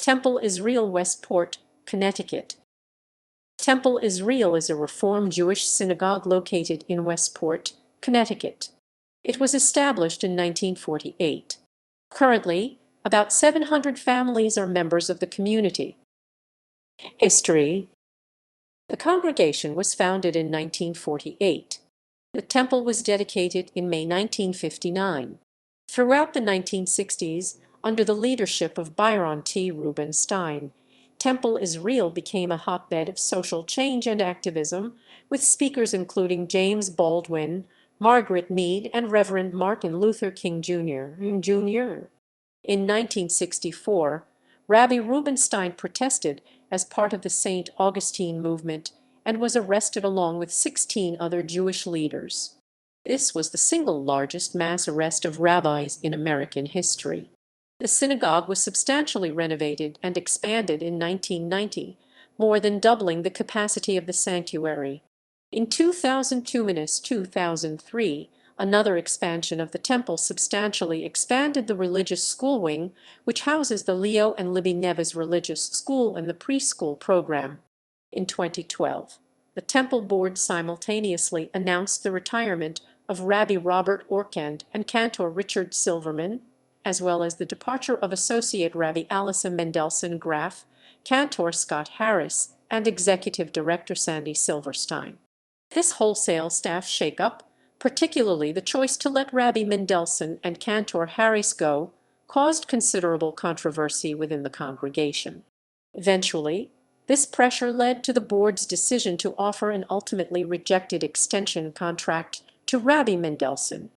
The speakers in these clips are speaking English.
Temple Israel, Westport, Connecticut. Temple Israel is a Reform Jewish synagogue located in Westport, Connecticut. It was established in 1948. Currently, about 700 families are members of the community. History. The congregation was founded in 1948. The temple was dedicated in May 1959. Throughout the 1960s, under the leadership of Byron T. Rubenstein, Temple Israel became a hotbed of social change and activism, with speakers including James Baldwin, Margaret Mead, and Reverend Martin Luther King Jr. In 1964, Rabbi Rubenstein protested as part of the St. Augustine movement and was arrested along with 16 other Jewish leaders. This was the single largest mass arrest of rabbis in American history. The synagogue was substantially renovated and expanded in 1990, more than doubling the capacity of the sanctuary. In 2002–2003, another expansion of the temple substantially expanded the religious school wing, which houses the Leo and Libby Neves Religious School and the preschool program. In 2012, the temple board simultaneously announced the retirement of Rabbi Robert Orkand and Cantor Richard Silverman, as well as the departure of Associate Rabbi Allison Mendelson Graff, Cantor Scott Harris, and Executive Director Sandy Silverstein. This wholesale staff shakeup, particularly the choice to let Rabbi Mendelson and Cantor Harris go, caused considerable controversy within the congregation. Eventually, this pressure led to the board's decision to offer an ultimately rejected extension contract to Rabbi Mendelson.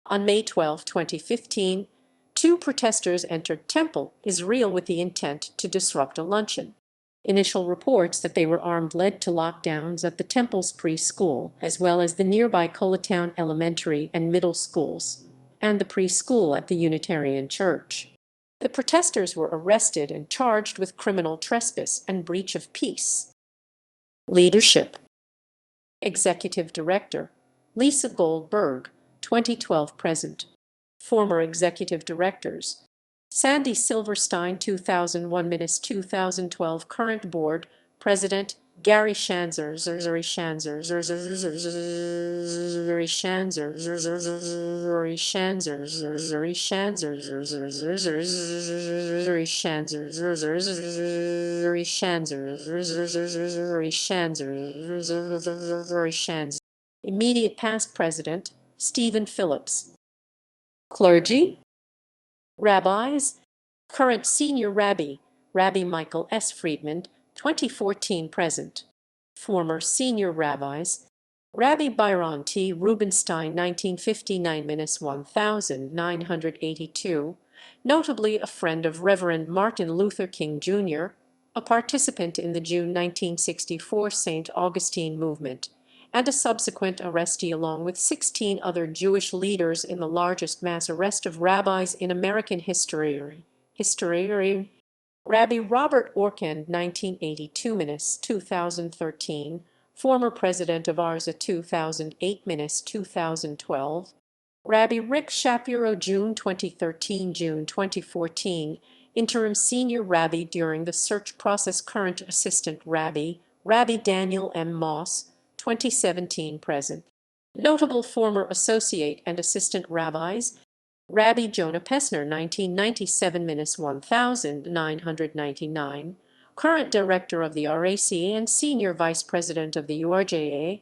On May 12, 2015, two protesters entered Temple Israel with the intent to disrupt a luncheon. Initial reports that they were armed led to lockdowns at the temple's preschool, as well as the nearby Coletown Elementary and Middle Schools, and the preschool at the Unitarian Church. The protesters were arrested and charged with criminal trespass and breach of peace. Leadership. Executive Director Lisa Goldberg, 2012–present. Former Executive Directors Sandy Silverstein, 2001–2012. Current Board President Gary Shanzer, Immediate Past President Stephen Phillips. Clergy. Rabbis. Current Senior Rabbi Rabbi Michael S. Friedman, 2014–present. Former Senior Rabbis Rabbi Byron T. Rubenstein, 1959–1982, notably a friend of Reverend Martin Luther King Jr., a participant in the June 1964 St. Augustine movement, and a subsequent arrestee along with 16 other Jewish leaders in the largest mass arrest of rabbis in American history. Rabbi Robert Orkand, 1982–2013, former president of ARSA, 2008–2012. Rabbi Rick Shapiro, June 2013–June 2014, interim senior rabbi during the search process. Current assistant rabbi Rabbi Daniel M. Moss, 2017–present. Notable former associate and assistant rabbis Rabbi Jonah Pessner, 1997–1999, current director of the RAC and senior vice president of the URJA.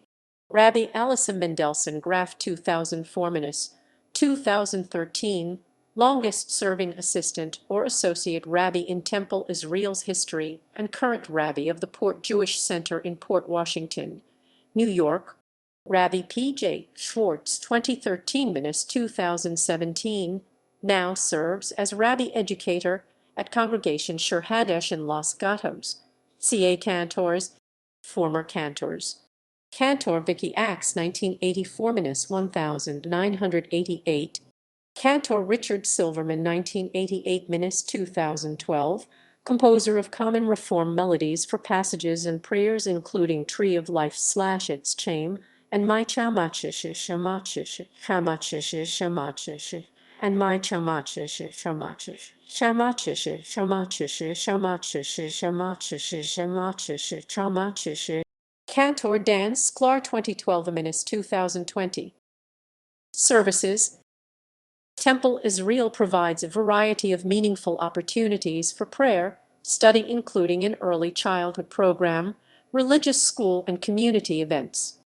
Rabbi Allison Mendelson Graff, 2004–2013, longest-serving assistant or associate rabbi in Temple Israel's history and current rabbi of the Port Jewish Center in Port Washington, New York. Rabbi P.J. Schwartz, 2013–2017, now serves as rabbi educator at Congregation Shur Hadesh in Los Gatos. C.A. Cantors. Former Cantors. Cantor Vicky Axe, 1984–1988. Cantor Richard Silverman, 1988–2012, composer of common reform melodies for passages and prayers including Tree of Life/It's Chaim and My Chamachish, and my chamachish, chamachish, chamachish, chamachish, chamachish, chamachish, chamachish, chamachish. Cantor Dance, Sklar 2012-2020. Services. Temple Israel provides a variety of meaningful opportunities for prayer, study including an early childhood program, religious school and community events.